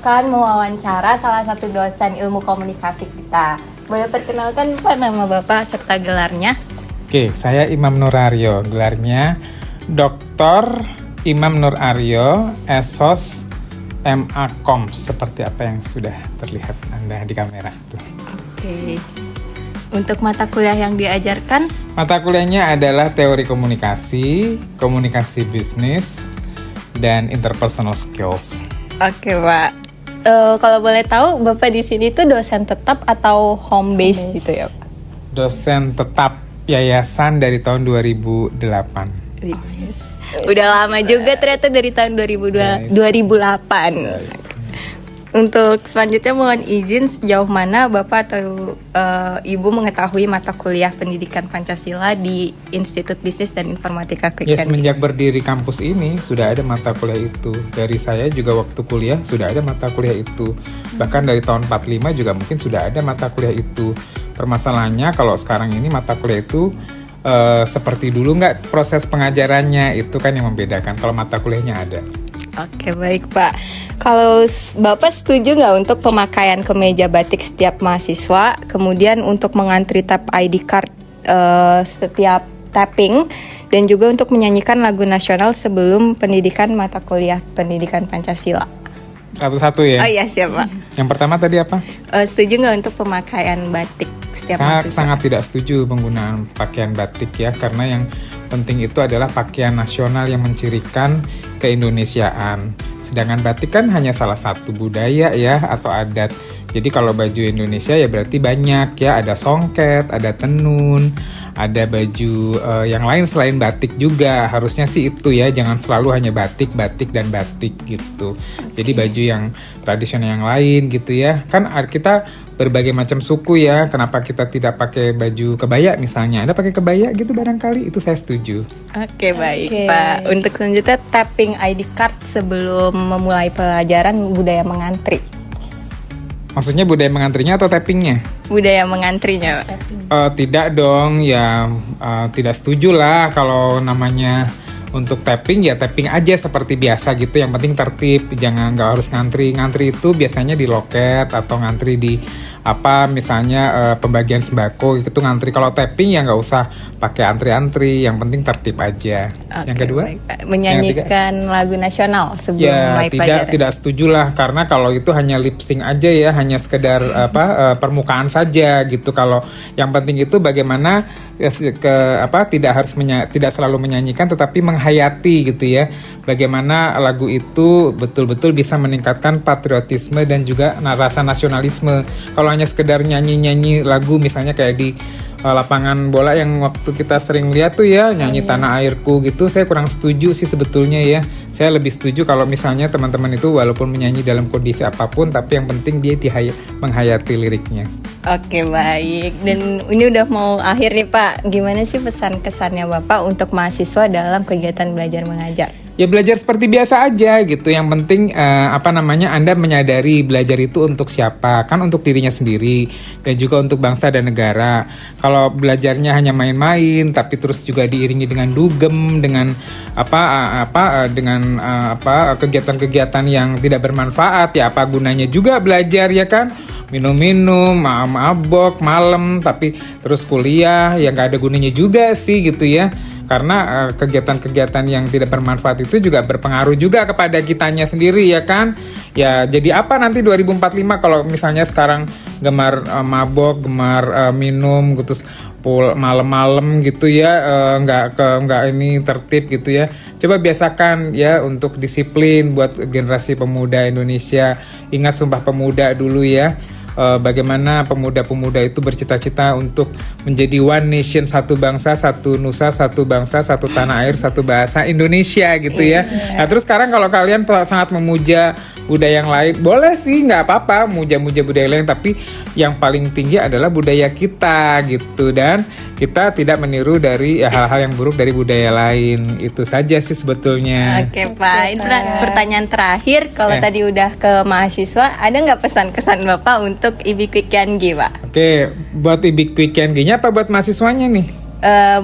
akan mewawancara salah satu dosen ilmu komunikasi kita. Boleh perkenalkan Pak nama Bapak serta gelarnya? Oke, saya Imam Nur Aryo, gelarnya Dr. Imam Nur Aryo, Esos MA.Com, seperti apa yang sudah terlihat Anda di kamera itu. Oke. Untuk mata kuliah yang diajarkan? Mata kuliahnya adalah teori komunikasi, komunikasi bisnis, dan interpersonal skills. Oke, Pak. Kalau boleh tahu, Bapak di sini tuh dosen tetap atau home base gitu ya, Pak? Dosen tetap yayasan dari tahun 2008. Udah lama juga ternyata dari tahun 2008. Yes. Untuk selanjutnya mohon izin sejauh mana Bapak atau Ibu mengetahui mata kuliah pendidikan Pancasila di Institut Bisnis dan Informatika Quick Ya, semenjak berdiri kampus ini sudah ada mata kuliah itu. Dari saya juga waktu kuliah sudah ada mata kuliah itu. Bahkan dari tahun 45 juga mungkin sudah ada mata kuliah itu. Permasalahannya kalau sekarang ini mata kuliah itu seperti dulu nggak, proses pengajarannya itu kan yang membedakan. Kalau mata kuliahnya ada. Oke, baik Pak. Kalau Bapak setuju nggak untuk pemakaian kemeja batik setiap mahasiswa, kemudian untuk mengantri tap ID card setiap tapping, dan juga untuk menyanyikan lagu nasional sebelum pendidikan mata kuliah pendidikan Pancasila? Satu-satu ya? Oh iya, siap Pak. Yang pertama tadi apa? Setuju nggak untuk pemakaian batik setiap mahasiswa? Sangat tidak setuju penggunaan pakaian batik ya, karena yang penting itu adalah pakaian nasional yang mencirikan keindonesiaan. Sedangkan batik kan hanya salah satu budaya ya atau adat. Jadi kalau baju Indonesia ya berarti banyak ya, ada songket, ada tenun, ada baju yang lain selain batik juga. Harusnya sih itu ya, jangan selalu hanya batik dan batik gitu. Jadi baju yang tradisional yang lain gitu ya. Kan kita berbagai macam suku ya, kenapa kita tidak pakai baju kebaya misalnya? Ada pakai kebaya gitu barangkali, itu saya setuju. Oke, baik Pak. Untuk selanjutnya tapping ID card sebelum memulai pelajaran budaya mengantri. Maksudnya budaya mengantrinya atau tappingnya? Budaya mengantrinya, Pak. Tidak dong, ya tidak setuju lah kalau namanya untuk tapping ya tapping aja seperti biasa gitu. Yang penting tertib, jangan nggak harus ngantri. Ngantri itu biasanya di loket atau ngantri di misalnya pembagian sembako gitu ngantri. Kalau tapping ya nggak usah pakai antri-antri, yang penting tertib aja. Oke, yang kedua, baik, menyanyikan lagu nasional sebelum mulai pelajaran. Tidak setuju lah, karena kalau itu hanya lip sync aja ya, hanya sekedar permukaan saja gitu. Kalau yang penting itu bagaimana tidak selalu menyanyikan tetapi menghayati gitu ya. Bagaimana lagu itu betul-betul bisa meningkatkan patriotisme dan juga rasa nasionalisme. Kalau hanya sekedar nyanyi-nyanyi lagu misalnya kayak di lapangan bola yang waktu kita sering lihat tuh ya, nyanyi Tanah Airku gitu, saya kurang setuju sih sebetulnya ya. Saya lebih setuju kalau misalnya teman-teman itu walaupun menyanyi dalam kondisi apapun, tapi yang penting dia menghayati liriknya. Oke, baik. Dan ini udah mau akhir nih Pak, gimana sih pesan-kesannya Bapak untuk mahasiswa dalam kegiatan belajar mengajar? Ya belajar seperti biasa aja gitu. Yang penting Anda menyadari belajar itu untuk siapa? Kan untuk dirinya sendiri dan juga untuk bangsa dan negara. Kalau belajarnya hanya main-main tapi terus juga diiringi dengan dugem, dengan kegiatan-kegiatan yang tidak bermanfaat, ya apa gunanya juga belajar ya kan? Minum-minum, mabok, malam, tapi terus kuliah ya nggak ada gunanya juga sih gitu ya. Karena kegiatan-kegiatan yang tidak bermanfaat itu juga berpengaruh juga kepada kitanya sendiri ya kan. Ya jadi apa nanti 2045 kalau misalnya sekarang gemar mabok, gemar minum terus malam-malam gitu ya, nggak ini tertib gitu ya. Coba biasakan ya untuk disiplin buat generasi pemuda Indonesia. Ingat Sumpah Pemuda dulu ya. Bagaimana pemuda-pemuda itu bercita-cita untuk menjadi one nation, satu bangsa, satu nusa, satu bangsa, satu tanah air, satu bahasa Indonesia gitu ya. Nah terus sekarang kalau kalian sangat memuja budaya yang lain, boleh sih, nggak apa-apa muja-muja budaya lain, tapi yang paling tinggi adalah budaya kita gitu, dan kita tidak meniru dari hal-hal yang buruk dari budaya lain. Itu saja sih sebetulnya. Oke Pak, ini pertanyaan terakhir. Kalau tadi udah ke mahasiswa, ada nggak pesan-kesan Bapak untuk IB Quick Yangi, Pak? Oke, buat IB Quick Yangi-nya apa buat mahasiswanya nih?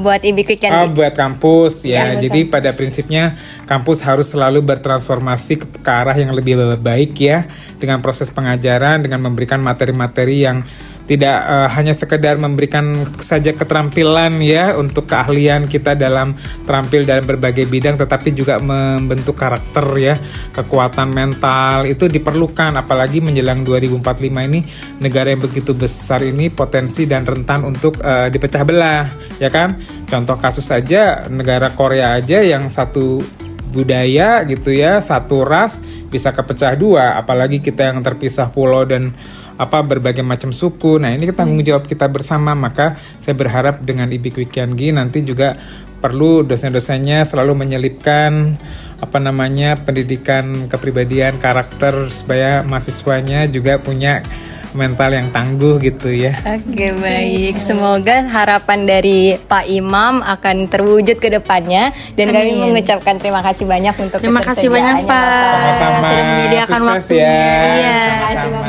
buat IB Quick Oh, Candy. buat kampus ya. Iya, Jadi pada prinsipnya kampus harus selalu bertransformasi ke arah yang lebih baik ya, dengan proses pengajaran, dengan memberikan materi-materi yang tidak hanya sekedar memberikan saja keterampilan ya untuk keahlian kita dalam terampil dalam berbagai bidang, tetapi juga membentuk karakter ya, kekuatan mental itu diperlukan, apalagi menjelang 2045 ini negara yang begitu besar ini potensi dan rentan untuk dipecah belah ya kan. Contoh kasus saja negara Korea aja yang satu budaya gitu ya, satu ras bisa kepecah dua, apalagi kita yang terpisah pulau dan berbagai macam suku. Nah, ini tanggung jawab kita bersama. Maka saya berharap dengan IB Quick Candy nanti juga perlu dosen-dosennya selalu menyelipkan pendidikan kepribadian, karakter, supaya mahasiswanya juga punya mental yang tangguh gitu ya. Oke, baik. Semoga harapan dari Pak Imam akan terwujud ke depannya, dan kami mengucapkan terima kasih banyak untuk Terima kasih banyak, ketersediaannya, Pak. Bapak. Sama-sama. Sudah menyediakan Sukses waktunya. ya. Iya. Sama-sama.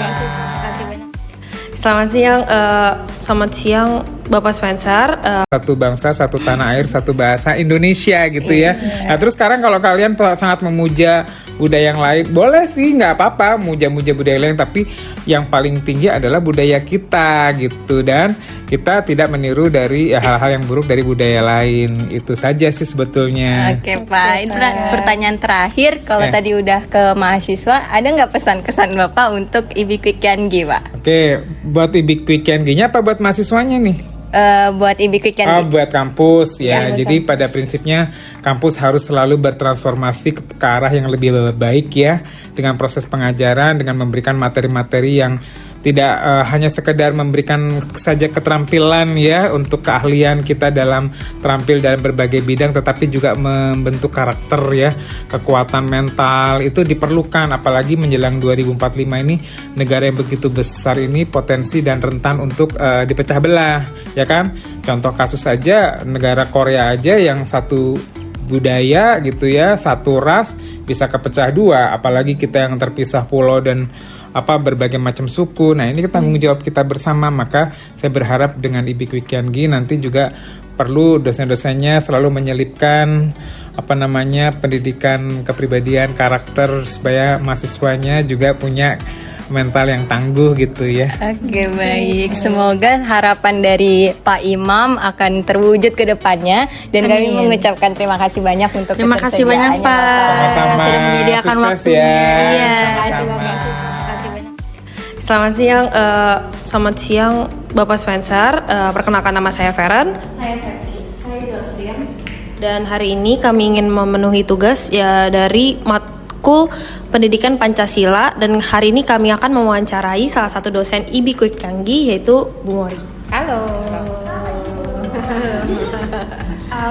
Selamat siang Bapak Spencer. Satu bangsa, satu tanah air, satu bahasa Indonesia gitu ya. Nah, terus sekarang kalau kalian sangat memuja budaya yang lain, boleh sih, nggak apa-apa muja-muja budaya lain, tapi yang paling tinggi adalah budaya kita gitu, dan kita tidak meniru dari hal-hal yang buruk dari budaya lain. Itu saja sih sebetulnya. Oke, Pak. Ini pertanyaan terakhir. Kalau tadi udah ke mahasiswa, ada nggak pesan-kesan Bapak untuk IB Quick Candy, Pak? Oke, buat IB Quick Candy-nya apa buat mahasiswanya nih? Buat IB Quick Oh, Candy. buat kampus ya. Iya, Jadi pada prinsipnya kampus harus selalu bertransformasi ke arah yang lebih baik ya, dengan proses pengajaran, dengan memberikan materi-materi yang tidak hanya sekedar memberikan saja keterampilan ya untuk keahlian kita dalam terampil dalam berbagai bidang, tetapi juga membentuk karakter ya, kekuatan mental itu diperlukan, apalagi menjelang 2045 ini negara yang begitu besar ini potensi dan rentan untuk dipecah belah ya kan. Contoh kasus saja negara Korea aja yang satu budaya gitu ya, satu ras bisa kepecah dua, apalagi kita yang terpisah pulau dan berbagai macam suku. Nah, ini tanggung jawab kita bersama. Maka saya berharap dengan IB Quick Candy nanti juga perlu dosen-dosennya selalu menyelipkan pendidikan kepribadian, karakter, supaya mahasiswanya juga punya mental yang tangguh gitu ya. Oke, baik. Semoga harapan dari Pak Imam akan terwujud ke depannya, dan kami mengucapkan terima kasih banyak untuk Terima kasih banyak, ketersediaannya, Pak. Bapak. Sama-sama. Sudah menyediakan Sukses waktunya. ya. Iya. Sama-sama. Selamat siang Bapak Spencer. Perkenalkan nama saya Feren. Saya Septi. Saya Joslian. Dan hari ini kami ingin memenuhi tugas ya dari matkul Pendidikan Pancasila, dan hari ini kami akan mewawancarai salah satu dosen IB Quick Candy, yaitu Bu Mori. Halo.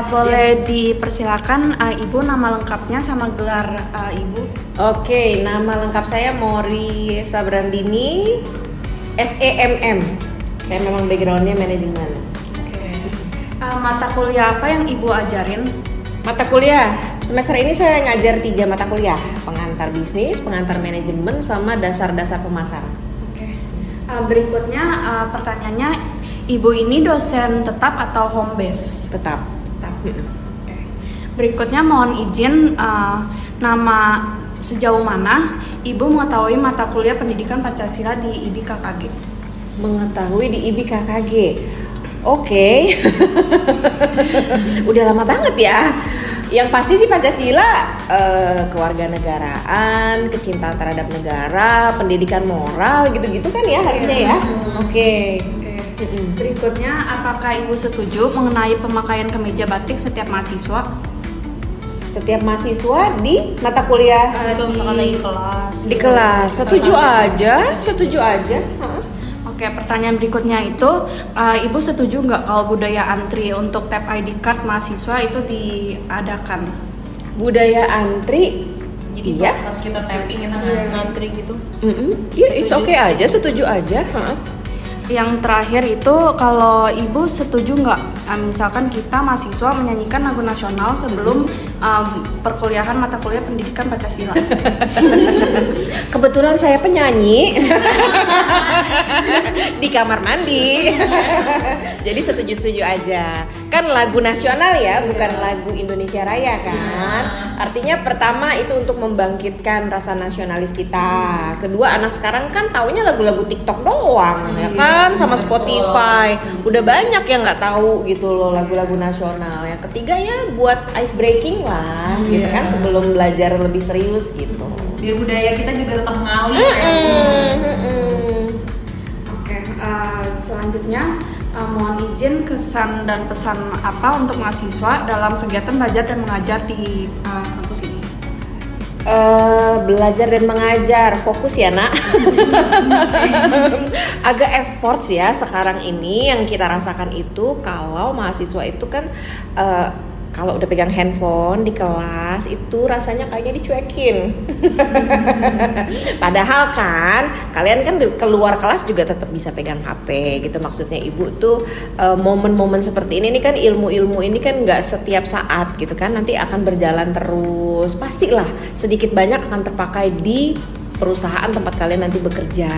Boleh dipersilakan Ibu nama lengkapnya sama gelar Ibu. Oke, nama lengkap saya Mori Sabrandini, SEMM. Saya memang backgroundnya manajemen. Mata kuliah apa yang Ibu ajarin? Mata kuliah semester ini saya ngajar 3 mata kuliah: pengantar bisnis, pengantar manajemen, sama dasar-dasar pemasaran. Berikutnya pertanyaannya, Ibu ini dosen tetap atau home base? Tetap. Berikutnya mohon izin, nama sejauh mana Ibu mengetahui mata kuliah Pendidikan Pancasila di IB KKG? Mengetahui di IB KKG. Oke. Udah lama banget ya. Yang pasti sih Pancasila, kewarganegaraan, kecintaan terhadap negara, pendidikan moral, gitu-gitu kan ya harusnya ya. Oke. Berikutnya, apakah Ibu setuju mengenai pemakaian kemeja batik setiap mahasiswa? Setiap mahasiswa di mata kuliah di kelas. Setuju aja. Oke, pertanyaan berikutnya itu, Ibu setuju nggak kalau budaya antri untuk tap ID card mahasiswa itu diadakan? Budaya antri. Jadi Iya. pas kita tapping kita ngantri gitu. Iya, it's okay aja, setuju aja. Yang terakhir itu, kalau Ibu setuju nggak misalkan kita mahasiswa menyanyikan lagu nasional sebelum perkuliahan mata kuliah Pendidikan Pancasila? Kebetulan saya penyanyi. di kamar mandi. Jadi setuju-setuju aja. Kan lagu nasional ya, bukan lagu Indonesia Raya kan. Artinya pertama itu untuk membangkitkan rasa nasionalis kita. Kedua, anak sekarang kan taunya lagu-lagu TikTok doang ya kan, sama Spotify. Udah banyak yang nggak tahu gitu loh lagu-lagu nasional. Yang ketiga ya buat ice breaking lah gitu kan, sebelum belajar lebih serius gitu. Biar budaya kita juga tetap mengalir. Oke, selanjutnya mohon izin kesan dan pesan apa untuk mahasiswa dalam kegiatan belajar dan mengajar di kampus ini? Belajar dan mengajar, fokus ya nak. Agak effort ya sekarang ini yang kita rasakan itu kalau mahasiswa itu kan kalau udah pegang handphone di kelas itu rasanya kayaknya dicuekin. Padahal kan kalian kan keluar kelas juga tetap bisa pegang HP gitu. Maksudnya ibu tuh momen-momen seperti ini kan ilmu-ilmu ini kan nggak setiap saat gitu kan, nanti akan berjalan terus. Pastilah sedikit banyak akan terpakai di perusahaan tempat kalian nanti bekerja.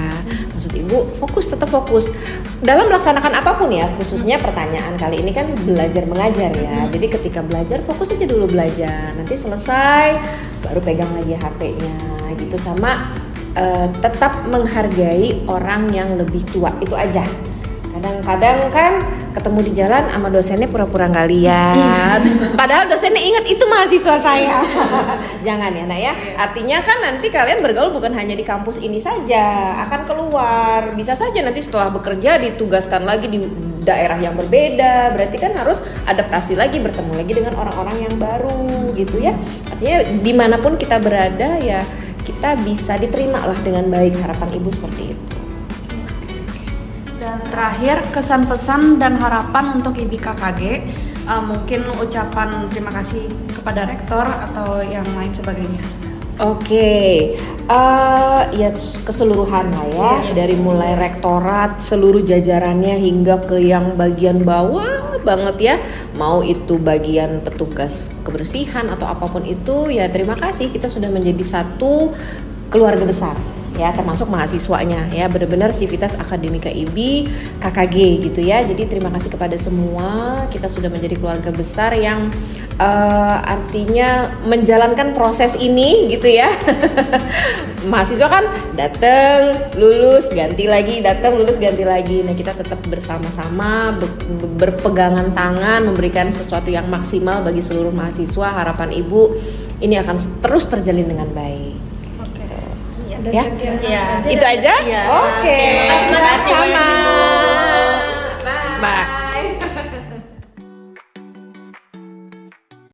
Maksud ibu tetap fokus dalam melaksanakan apapun ya, khususnya pertanyaan kali ini kan belajar mengajar ya. Jadi ketika belajar fokus aja dulu belajar, nanti selesai baru pegang lagi HP-nya gitu. Sama tetap menghargai orang yang lebih tua, itu aja. Kadang-kadang kan ketemu di jalan sama dosennya pura-pura nggak lihat, padahal dosennya ingat itu mahasiswa saya. Jangan ya nak ya. Artinya kan nanti kalian bergaul bukan hanya di kampus ini saja, akan keluar. Bisa saja nanti setelah bekerja ditugaskan lagi di daerah yang berbeda, berarti kan harus adaptasi lagi, bertemu lagi dengan orang-orang yang baru gitu ya. Artinya dimanapun kita berada ya kita bisa diterima lah dengan baik, harapan ibu seperti itu. Dan terakhir, kesan pesan dan harapan untuk IBKKG, mungkin ucapan terima kasih kepada rektor atau yang lain sebagainya. Oke, ya keseluruhan lah ya, dari mulai rektorat, seluruh jajarannya hingga ke yang bagian bawah banget ya, mau itu bagian petugas kebersihan atau apapun itu, ya terima kasih, kita sudah menjadi satu keluarga besar ya, termasuk mahasiswanya ya, benar-benar Sivitas Akademika IB KKG gitu ya. Jadi terima kasih kepada semua, kita sudah menjadi keluarga besar yang artinya menjalankan proses ini gitu ya. Mahasiswa kan datang, lulus, ganti lagi, datang, lulus, ganti lagi. Nah, kita tetap bersama-sama berpegangan tangan memberikan sesuatu yang maksimal bagi seluruh mahasiswa. Harapan Ibu ini akan terus terjalin dengan baik. Ya, Ya. itu aja. Ya. Oke, Terima kasih sama. banyak, Ibu. Bye.